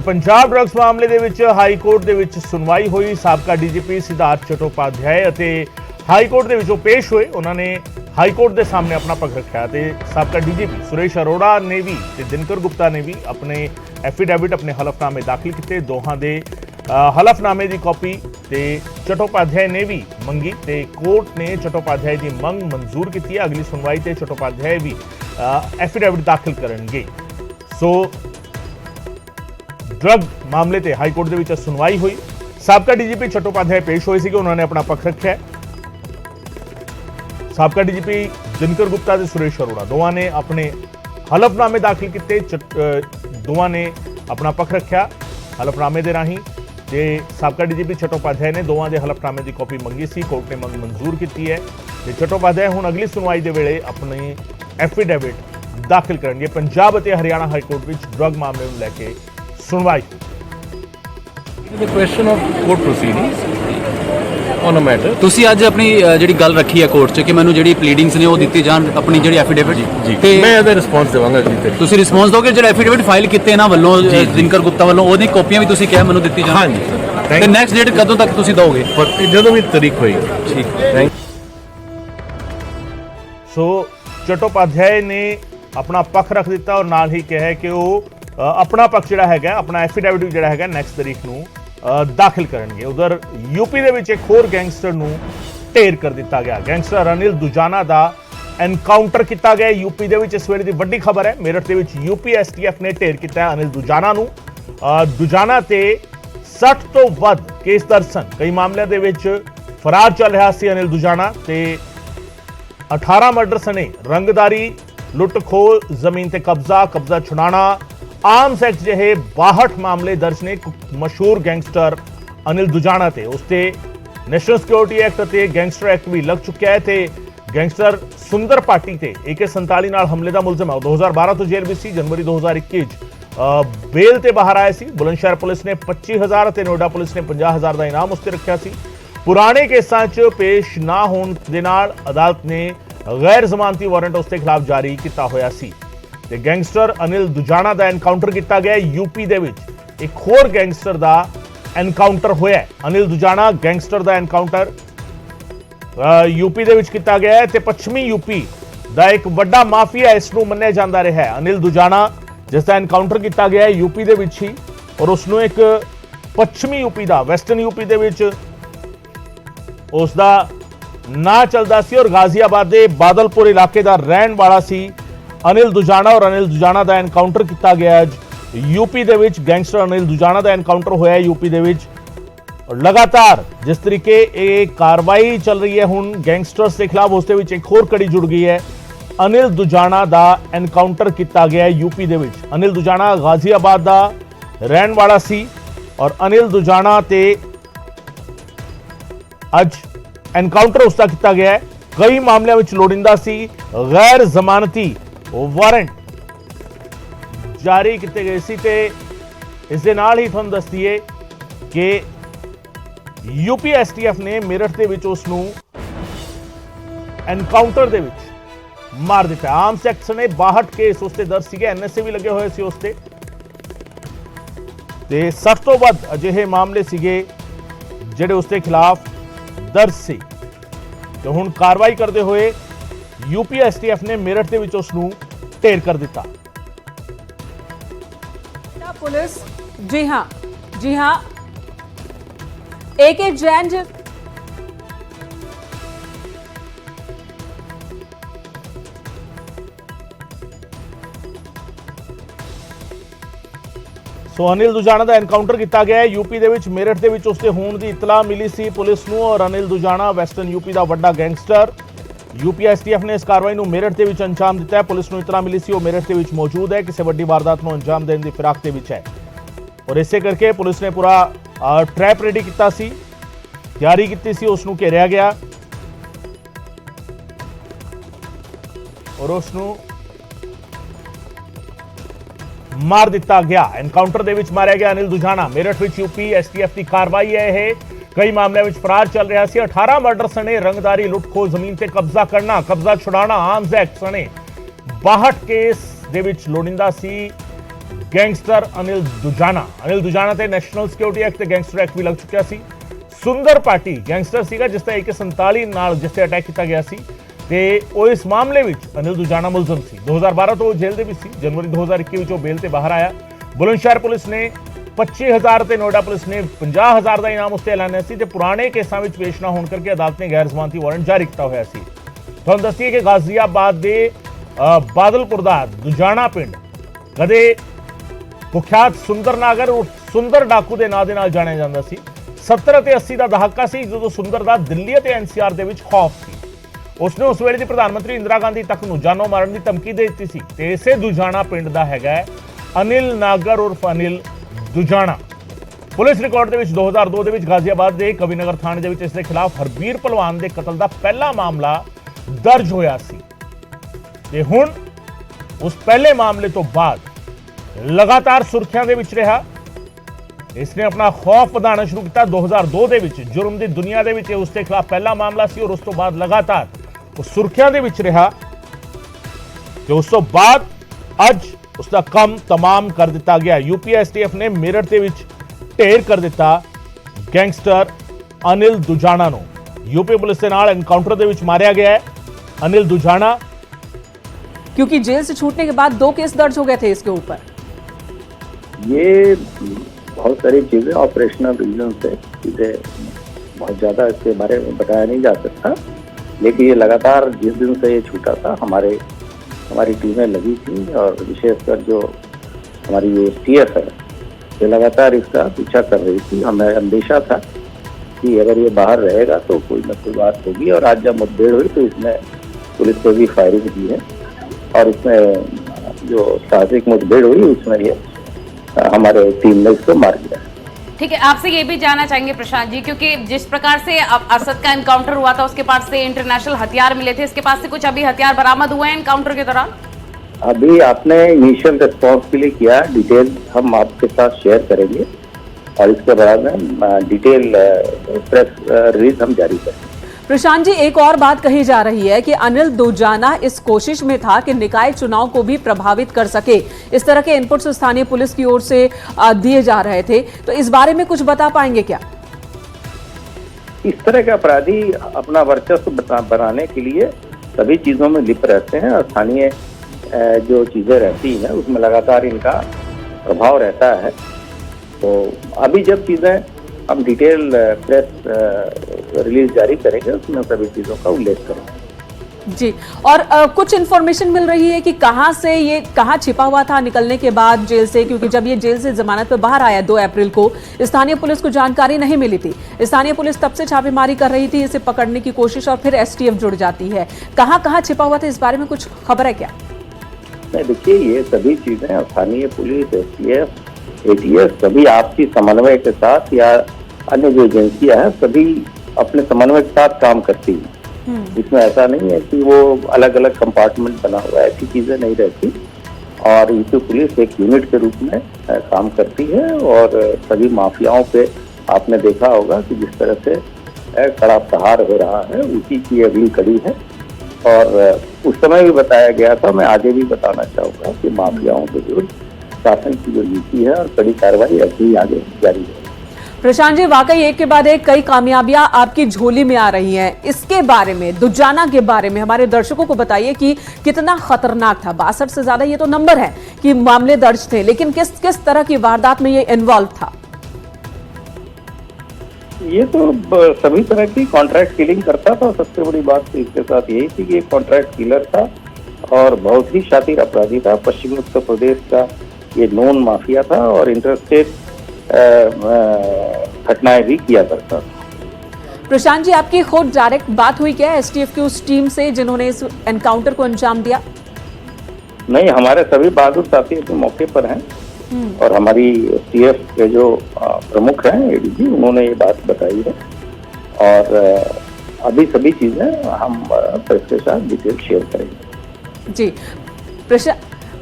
Punjab drugs मामले ਦੇ ਵਿੱਚ ਹਾਈ ਕੋਰਟ ਦੇ ਵਿੱਚ ਸੁਣਵਾਈ ਹੋਈ। ਸਾਬਕਾ ਡੀਜੀਪੀ ਸਿਧਾਰਥ ਚਟੋਪਾਧਿਆਏ ਅਤੇ ਹਾਈ ਕੋਰਟ ਦੇ ਵਿੱਚੋਂ ਪੇਸ਼ ਹੋਏ। ਉਹਨਾਂ ਨੇ ਹਾਈ ਕੋਰਟ ਦੇ ਸਾਹਮਣੇ ਆਪਣਾ ਪੱਖ ਰੱਖਿਆ ਤੇ ਸਾਬਕਾ ਡੀਜੀਪੀ ਸੁਰੇਸ਼ ਅਰੋੜਾ ਨੇ ਵੀ ਤੇ ਦਿਨਕਰ ਗੁਪਤਾ ਨੇ ਵੀ ਆਪਣੇ ਐਫੀਡੇਵਿਟ ਆਪਣੇ ਹਲਫਨਾਮੇ ਦਾਖਲ ਕੀਤੇ। ਦੋਹਾਂ ਦੇ ਹਲਫਨਾਮੇ ਦੀ ਕਾਪੀ ਤੇ ਚਟੋਪਾਧਿਆਏ ਨੇ ਵੀ ਮੰਗੀ ਤੇ ਕੋਰਟ ਨੇ ਚਟੋਪਾਧਿਆਏ ਦੀ ਮੰਗ ਮਨਜ਼ੂਰ ਕੀਤੀ ਹੈ। ਅਗਲੀ ਸੁਣਵਾਈ ਤੇ ਚਟੋਪਾਧਿਆਏ ਵੀ ਐਫੀਡੇਵਿਟ ਦਾਖਲ ਕਰਨਗੇ। ਸੋ ड्रग मामले ते हाई कोर्ट दे सुनवाई हुई। साबका डीजीपी चट्टोपाध्याय पेश होए थे, उन्होंने अपना पक्ष रखा। साबका डीजीपी दिनकर गुप्ता ते सुरेश अरोड़ा दोवां ने अपने हलफनामे दाखिल किए। दोवां ने अपना पक्ष रखा हलफनामे दे राही ते साबका डीजीपी चट्टोपाध्याय ने दोवां दे हलफनामे की कॉपी मंगी सी। कोर्ट ने मंग मंजूर की है ते चट्टोपाध्याय हुण अगली सुनवाई के वेले अपनी एफीडेविट दाखिल करेंगे। पंजाब और हरियाणा हाई कोर्ट में ड्रग मामले को लैके सुनवाई। The question of court proceedings on a matter. ਤੁਸੀਂ ਅੱਜ ਆਪਣੀ ਜਿਹੜੀ ਗੱਲ ਰੱਖੀ ਹੈ ਕੋਰਟ 'ਚ ਕਿ ਮੈਨੂੰ ਜਿਹੜੀ ਪਲੀਡਿੰਗਸ ਨੇ ਉਹ ਦਿੱਤੀ ਜਾਣ, ਆਪਣੀ ਜਿਹੜੀ ਐਫੀਡੇਵਿਟ ਤੇ ਮੈਂ ਇਹਦਾ ਰਿਸਪੌਂਸ ਦੇਵਾਂਗਾ ਜੀ ਤੇ ਤੁਸੀਂ ਰਿਸਪੌਂਸ ਦੋਗੇ। ਜਿਹੜਾ ਐਫੀਡੇਵਿਟ ਫਾਈਲ ਕੀਤੇ ਇਹਨਾਂ ਵੱਲੋਂ ਦਿਨਕਰ ਗੁਪਤਾ ਵੱਲੋਂ ਉਹਦੀ ਕਾਪੀਆਂ ਵੀ ਤੁਸੀਂ ਕਿਹਾ ਮੈਨੂੰ ਦਿੱਤੀ ਜਾਣ। ਹਾਂਜੀ ਤੇ ਨੈਕਸਟ ਡੇਟ ਕਦੋਂ ਤੱਕ ਤੁਸੀਂ ਦੋਗੇ? ਪਰ ਜਦੋਂ ਵੀ ਤਰੀਕ ਹੋਈ। ਠੀਕ। ਥੈਂਕ ਸੋ ਚਟੋਪਾਧਿਆਏ ਨੇ ਆਪਣਾ ਪੱਖ ਰੱਖ ਦਿੱਤਾ ਔਰ ਨਾਲ ਹੀ ਕਿਹਾ ਕਿ ਉਹ अपना पक्ष जिहड़ा हैगा अपना एफीडेविट जिहड़ा हैगा नैक्सट तारीख नूं दाखिल करनगे। उधर यूपी दे विच एक होर गैंगस्टर नूं ढेर कर दिता गया। गैंगस्टर अनिल दुजाना दा एनकाउंटर किया गया। यूपी दे विच इस वेले दी वड्डी खबर है। मेरठ दे विच यूपी एसटीएफ ने ढेर किया अनिल दुजाना नूं। दुजाना ते 60 तो वध केस दर्ज सन। कई मामलों दे विच फरार चल रहा सी अनिल दुजाना ते 18 मर्डर सने रंगदारी लुट खोह जमीन ते कब्जा छुड़ाना आर्म्स एक्ट ਜਿਹੇ 62 मामले दर्ज ने। मशहूर गैंगस्टर अनिल दुजाना ते उसते नेशनल सिक्योरिटी एक्ट ते गैंगस्टर एक्ट भी लग चुका है। ते गैंगस्टर सुंदर पाटी ते AK-47 नाल हमले का मुलजम है। 2012 तो जेल भी सी। जनवरी 2021 बेल ते बाहर आया सी। बुलंदशहर पुलिस ने 25,000 ते नोएडा पुलिस ने 50,000 का इनाम उसते रखा सी। पुराने केसां च पेश ना होने दे नाल अदालत ने गैर जमानती वारंट उसके खिलाफ जारी किया होया सी। ते गैंगस्टर अनिल दुजाना का एनकाउंटर किया गया। यूपी दे विच एक होर गैंगस्टर का एनकाउंटर होया। अनिल दुजाना गैंगस्टर का एनकाउंटर यूपी दे विच किया गया है ते पश्चिमी यूपी का एक वड्डा माफिया इसनूं मन्निया जांदा रहा है। अनिल दुजाना जिसका एनकाउंटर किया गया है यूपी दे विच ही और उसनूं एक पश्चिमी यूपी का वैसटर्न यूपी दे विच उसका नां चलदा सी और गाजियाबाद के बादलपुर इलाके का रहन वाला सी अनिल दुजाना। और अनिल दुजाना का एनकाउंटर किया गया यूपी दे विच। गैंगस्टर अनिल दुजाना का एनकाउंटर होया यूपी दे विच। लगातार जिस तरीके ये कार्रवाई चल रही है हुण गैंगस्टर्स के खिलाफ उसके विच एक होर कड़ी जुड़ गई है। अनिल दुजाना का एनकाउंटर किया गया यूपी दे विच। अनिल दुजाना गाजियाबाद का रहन वाला सी और अनिल दुजाना ते अज एनकाउंटर उसका किया गया है। कई मामलों में लोड़िंदा सी गैर जमानती वारंट जारी किए गए सी। ते इस दे नाल ही तुहानूं दस दईए कि यूपी एसटीएफ ने मेरठ दे विच उसनूं एनकाउंटर दे विच मार दिता। आर्म्स एक्ट ने 62 केस उसते दर्ज सीगे। NSA भी लगे हुए सी उसते ते 60 तो वध अजिहे मामले सीगे जिहड़े उसके खिलाफ दर्ज सी। तो हुण कार्रवाई करते हुए यूपी एसटीएफ ने मेरठ दे विच उसनूं ढेर कर दिता। पुलिस जी हाँ AK जैन सो अनिल दुजाना का एनकाउंटर किया गया है यूपी दे विच। मेरठ दे विच उसके होने की इतला मिली सी पुलिस नूं और अनिल दुजाना वैसटर्न यूपी का वड्डा गैंगस्टर। यूपी एसटीएफ ने इस कार्रवाई को मेरठ के विच अंजाम दिता है। पुलिस को इतला मिली सी वो मेरठ के विच मौजूद है, किसी वड्डी वारदात को अंजाम देने की फिराक के विच है और इसे करके पुलिस ने पूरा ट्रैप रेडी किया सी, तैयारी की सी। उसनूं घेरिया गया और उसनूं मार दिता गया। एनकाउंटर दे विच मारिया गया अनिल दुजाना। मेरठ विच यूपी एसटीएफ की कार्रवाई है। कई मामलों में फरार चल रहा सी। 18 मर्डर सने रंगदारी लुट खो जमीन से कब्जा करना कब्जा छुड़ाना आर्म्स एक्ट सने 62 केस दे विच लोड़िंदा सी ਗੈਂਗਸਟਰ ਅਨਿਲ ਦੁਜਾਨਾ ਤੇ ਨੈਸ਼ਨਲ ਸਿਕਿਉਰਿਟੀ ਐਕਟ ਤੇ ਗੈਂਗਸਟਰ ਐਕਟ ਵੀ ਲੱਗ ਚੁੱਕਿਆ ਸੀ। ਸੁੰਦਰ ਪਾਟੀ ਗੈਂਗਸਟਰ ਸੀਗਾ ਜਿਸ ਤੇ AK-47 ਨਾਲ ਜਿਸ ਤੇ ਅਟੈਕ ਕੀਤਾ ਗਿਆ ਸੀ ਤੇ ਉਹ ਇਸ ਮਾਮਲੇ ਵਿੱਚ ਅਨਿਲ ਦੁਜਾਨਾ ਮੁਲਜ਼ਮ ਸੀ। 2012 ਤੋਂ ਜੇਲ੍ਹ ਦੇ ਵਿੱਚ ਸੀ। ਜਨਵਰੀ 2021 ਵਿੱਚ ਉਹ ਬੇਲ ਤੇ ਬਾਹਰ ਆਇਆ। ਬੁਲੰਦਸ਼ਹਰ ਪੁਲਿਸ ਨੇ 25,000 ਤੇ ਨੋਇਡਾ ਪੁਲਿਸ ਨੇ 50,000 ਦਾ ਇਨਾਮ ਉਸ ਤੇ ਐਲਾਨਿਆ ਸੀ ਤੇ ਪੁਰਾਣੇ ਕੇਸਾਂ ਵਿੱਚ ਪੇਸ਼ ਨਾ ਹੋਣ ਕਰਕੇ ਅਦਾਲਤ ਨੇ ਗੈਰ ਜ਼ਮਾਨਤੀ ਵਾਰੰਟ ਜਾਰੀ ਕੀਤਾ ਹੋਇਆ ਸੀ। ਤੁਹਾਨੂੰ ਦੱਸੀਏ ਕਿ ਗਾਜ਼ੀਆਬਾਦ ਦੇ ਬਾਦਲਪੁਰ ਦਾ ਦੁਜਾਨਾ ਪਿੰਡ ਕਦੇ ਕੁਖਿਆਤ ਸੁੰਦਰ ਡਾਕੂ ਦੇ ਨਾਂ ਦੇ ਨਾਲ ਜਾਣਿਆ ਜਾਂਦਾ ਸੀ। 70 ਅਤੇ 80 ਦਾ ਦਹਾਕਾ ਸੀ ਜਦੋਂ ਸੁੰਦਰ ਦਾ ਦਿੱਲੀ ਅਤੇ NCR ਦੇ ਵਿੱਚ ਖੌਫ ਸੀ। ਉਸਨੇ ਉਸ ਵੇਲੇ ਦੀ ਪ੍ਰਧਾਨ ਮੰਤਰੀ ਇੰਦਰਾ ਗਾਂਧੀ ਤੱਕ ਨੂੰ ਜਾਨੋਂ ਮਾਰਨ ਦੀ ਧਮਕੀ ਦੇ ਦਿੱਤੀ ਸੀ ਤੇ ਇਸੇ ਦੁਜਾਨਾ ਪਿੰਡ ਦਾ ਹੈਗਾ ਅਨਿਲ ਨਾਗਰ ਉਰਫ ਅਨਿਲ ਦੁਜਾਨਾ। ਪੁਲਿਸ ਰਿਕਾਰਡ ਦੇ ਵਿੱਚ 2002 ਦੇ ਵਿੱਚ ਗਾਜ਼ੀਆਬਾਦ ਦੇ ਕਵੀਨਗਰ ਥਾਣੇ ਦੇ ਵਿੱਚ ਇਸ ਦੇ ਖਿਲਾਫ ਹਰਬੀਰ ਪਹਿਲਵਾਨ ਦੇ ਕਤਲ ਦਾ ਪਹਿਲਾ ਮਾਮਲਾ ਦਰਜ ਹੋਇਆ ਸੀ ਤੇ ਹੁਣ ਉਸ ਪਹਿਲੇ ਮਾਮਲੇ ਤੋਂ ਬਾਅਦ ਲਗਾਤਾਰ ਸੁਰਖੀਆਂ ਦੇ ਵਿੱਚ ਰਿਹਾ। ਇਸਨੇ ਆਪਣਾ ਖੌਫ ਵਧਾਉਣਾ ਸ਼ੁਰੂ ਕੀਤਾ। 2002 ਦੇ ਵਿੱਚ ਜੁਰਮ ਦੀ ਦੁਨੀਆ ਦੇ ਵਿੱਚ ਉਸ ਦੇ ਖਿਲਾਫ ਪਹਿਲਾ ਮਾਮਲਾ ਸੀ ਔਰ ਉਸ ਤੋਂ ਬਾਅਦ ਲਗਾਤਾਰ ਉਹ ਸੁਰਖੀਆਂ ਦੇ ਵਿੱਚ ਰਿਹਾ ਤੇ ਉਸ ਤੋਂ ਬਾਅਦ ਅੱਜ ਉਸ ਦਾ ਕੰਮ ਤਮਾਮ ਕਰ ਦਿੱਤਾ ਗਿਆ। UP STF ਨੇ ਮੇਰਠ ਦੇ ਵਿੱਚ ਢੇਰ ਕਰ ਦਿੱਤਾ ਗੈਂਗਸਟਰ ਅਨਿਲ ਦੁਜਾਨਾ ਨੂੰ। UP ਪੁਲਿਸ ਦੇ ਨਾਲ ਐਨਕਾਊਂਟਰ ਦੇ ਵਿੱਚ ਮਾਰਿਆ ਗਿਆ ਹੈ अनिल दुजाना। क्योंकि जेल से छूटने के बाद 2 केस दर्ज हो गए थे इसके ऊपर। ये बहुत सारी चीजें ऑपरेशनल रीजन से चीजें बहुत ज्यादा इसके बारे में बताया नहीं जा सकता, लेकिन ये लगातार जिस दिन से ये छूटा था हमारी टीमें लगी थी और विशेषकर जो हमारी ये STF है ये लगातार इसका पीछा कर रही थी। हमें अंदेशा था कि अगर ये बाहर रहेगा तो कोई न कोई बात होगी और आज जब मुठभेड़ हुई तो इसमें पुलिस को भी फायरिंग की है और इसमें जो साहसिक मुठभेड़ हुई उसमें ये हमारे टीम ने इसको मार दिया। ठीक है, आपसे ये भी जानना चाहेंगे प्रशांत जी, क्योंकि जिस प्रकार से असद का एनकाउंटर हुआ था उसके पास से इंटरनेशनल हथियार मिले थे, इसके पास से कुछ अभी हथियार बरामद हुए हैं एनकाउंटर के दौरान? अभी आपने इनिशियल रिस्पॉन्स के लिए किया, डिटेल हम आपके साथ शेयर करेंगे और इसके बाद में डिटेल प्रेस रिलीज हम जारी करेंगे। प्रशांत जी, एक और बात कही जा रही है कि अनिल दुजाना इस कोशिश में था कि निकाय चुनाव को भी प्रभावित कर सके। इस तरह के इनपुट्स स्थानीय पुलिस की ओर से दिए जा रहे थे, तो इस बारे में कुछ बता पाएंगे क्या? इस तरह के अपराधी अपना वर्चस्व बनाने के लिए सभी चीजों में लिप्त रहते हैं और स्थानीय जो चीजें रहती हैं उसमें लगातार इनका प्रभाव रहता है। तो अभी जब चीजें हम डिटेल प्रेस रिलीज जारी करेंगे उसमें सभी चीजों का उल्लेख करेंगे। जी, और कुछ इन्फॉर्मेशन मिल रही है कि कहाँ छिपा हुआ था निकलने के बाद जेल से, क्योंकि जब ये जेल से जमानत पर बाहर आया 2 अप्रैल को, स्थानीय पुलिस को जानकारी नहीं मिली थी। स्थानीय पुलिस तब से छापेमारी कर रही थी इसे पकड़ने की कोशिश और फिर STF जुड़ जाती है। कहाँ छिपा हुआ था, इस बारे में कुछ खबर है क्या? नहीं, देखिए ये सभी चीजें स्थानीय पुलिस, STF, ATS सभी आपसी समन्वय के साथ या अन्य जो एजेंसियां हैं सभी अपने समन्वय के साथ काम करती हैं। इसमें ऐसा नहीं है कि वो अलग अलग कंपार्टमेंट बना हुआ है, ऐसी चीजें नहीं रहती। और यूपी पुलिस एक यूनिट के रूप में काम करती है और सभी माफियाओं पे आपने देखा होगा कि जिस तरह से कड़ा प्रहार हो रहा है उसी की अगली कड़ी है। और उस समय भी बताया गया था, मैं आगे भी बताना चाहूँगा कि माफियाओं के विरुद्ध शासन की जो नीति है और कड़ी कार्रवाई ऐसे ही आगे जारी है। प्रशांत जी, वाकई एक के बाद एक कई कामयाबियां आपकी झोली में आ रही हैं। इसके बारे में, दुजाना के बारे में हमारे दर्शकों को बताइए कि कितना खतरनाक था। 62 से ज्यादा ये तो नंबर है कि मामले दर्ज थे, लेकिन किस किस तरह की वारदात में ये इन्वॉल्व था? ये तो सभी तरह की कॉन्ट्रैक्ट किलिंग करता था। सबसे बड़ी बात तो इसके साथ यही थी कि एक कॉन्ट्रैक्ट किलर था और बहुत ही शातिर अपराधी था। पश्चिमी उत्तर प्रदेश का ये नॉन माफिया था और इंटरस्टेट घटनाएं भी किया करता था। प्रशांत जी, आपकी खुद डायरेक्ट बात हुई क्या STF की उस टीम से जिन्होंने इस एनकाउंटर को अंजाम दिया? नहीं, हमारे सभी बहादुर साथी अपने मौके पर हैं और हमारी STF के जो प्रमुख हैं ADG उन्होंने ये बात बताई है और अभी सभी चीजें हम प्रेस के साथ डिटेल शेयर करेंगे। जी,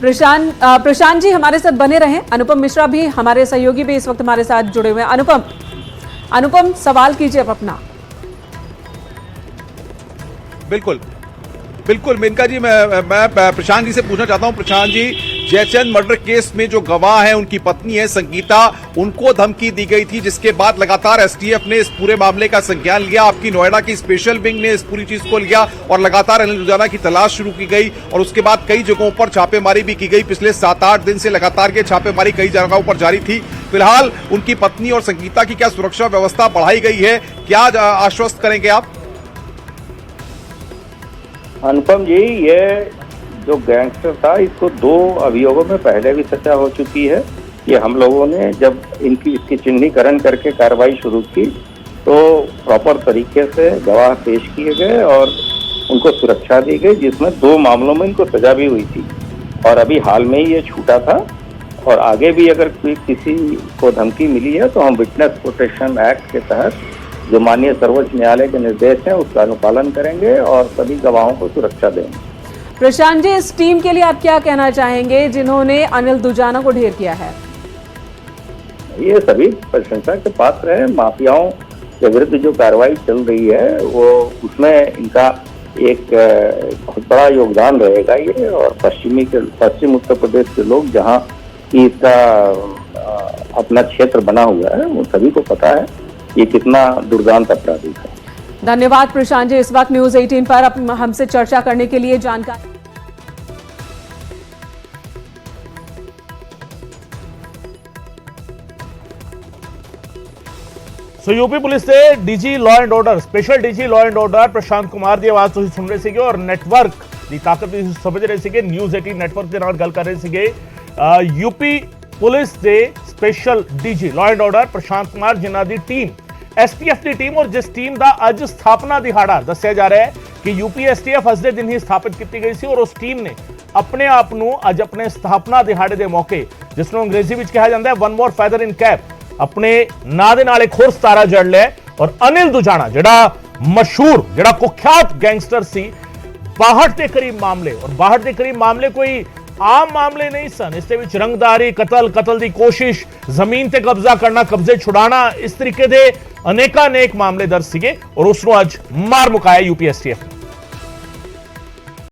प्रशांत जी हमारे साथ बने रहें। अनुपम मिश्रा भी, हमारे सहयोगी भी इस वक्त हमारे साथ जुड़े हुए हैं। अनुपम सवाल कीजिए अब अपना। बिल्कुल मेनका जी, मैं प्रशांत जी से पूछना चाहता हूं। प्रशांत जी, जयचंद मर्डर केस में जो गवाह है, उनकी पत्नी है संगीता, उनको धमकी दी गई थी, जिसके बाद लगातार एसटीएफ ने इस पूरे मामले का संज्ञान लिया। आपकी नोएडा की स्पेशल विंग ने इस पूरी चीज को लिया और लगातार अनिल दुजाना की तलाश शुरू की गई और उसके बाद कई जगहों पर छापेमारी भी की गई। पिछले 7-8 दिन से लगातार ये छापेमारी कई जगहों पर जारी थी। फिलहाल उनकी पत्नी और संगीता की क्या सुरक्षा व्यवस्था बढ़ाई गई है, क्या आश्वस्त करेंगे आप? अनुपम जी, ये जो गैंगस्टर था, इसको 2 अभियोगों में पहले भी सजा हो चुकी है। ये हम लोगों ने जब इसकी चिन्हीकरण करके कार्रवाई शुरू की तो प्रॉपर तरीके से गवाह पेश किए गए और उनको सुरक्षा दी गई, जिसमें 2 मामलों में इनको सजा भी हुई थी और अभी हाल में ही ये छूटा था। और आगे भी अगर कोई किसी को धमकी मिली है तो हम विटनेस प्रोटेक्शन एक्ट के तहत जो माननीय सर्वोच्च न्यायालय के निर्देश हैं उसका अनुपालन करेंगे और सभी गवाहों को सुरक्षा देंगे। प्रशांत जी, इस टीम के लिए आप क्या कहना चाहेंगे जिन्होंने अनिल दुजाना को ढेर किया है? ये सभी प्रशंसा के पात्र है। माफियाओं के विरुद्ध जो कार्रवाई चल रही है वो उसमें इनका एक बहुत बड़ा योगदान रहेगा ये। और पश्चिम उत्तर प्रदेश के लोग जहाँ की इसका अपना क्षेत्र बना हुआ है, वो सभी को पता है ये कितना दुर्दांत अपराधी है। धन्यवाद प्रशांत जी, इस वक्त न्यूज 18 पर हमसे चर्चा करने के लिए जानकारी। यूपी पुलिस से DG law and order, special DG law and order Prashant Kumar की आवाज तुम सुन रहे थे और नेटवर्क की ताकत भी समझ रहे थे। न्यूज 18 नेटवर्क के नाल गल कर रहे थे। यूपी पुलिस से special DG law and order Prashant Kumar, जिन्हां दी टीम एसटीएफ की टीम और जिस टीम का अज स्थापना दिहाड़ा दस्या जा रहा है कि यूपी एसटीएफ अज के दिन ही स्थापित की गई थी और उस टीम ने अपने आप को अज अपने स्थापना दिहाड़े के मौके, जिसनों अंग्रेजी में कहा जाता है वन मोर फैदर इन कैप, अपने ना दे नाल एक होर सितारा जड़ लिया और अनिल दुजाना जिहड़ा मशहूर जिहड़ा कुख्यात गैंगस्टर सी, 62 के करीब मामले, और 62 के करीब मामले कोई आम मामले नहीं सन। इसके विच रंगदारी, कतल की कोशिश, जमीन ते कब्जा करना, कब्जे छुड़ाना, इस तरीके के अनेकानेक मामले दर्ज सीगे और उसनों अज मार मुकाया यूपी एसटीएफ ने।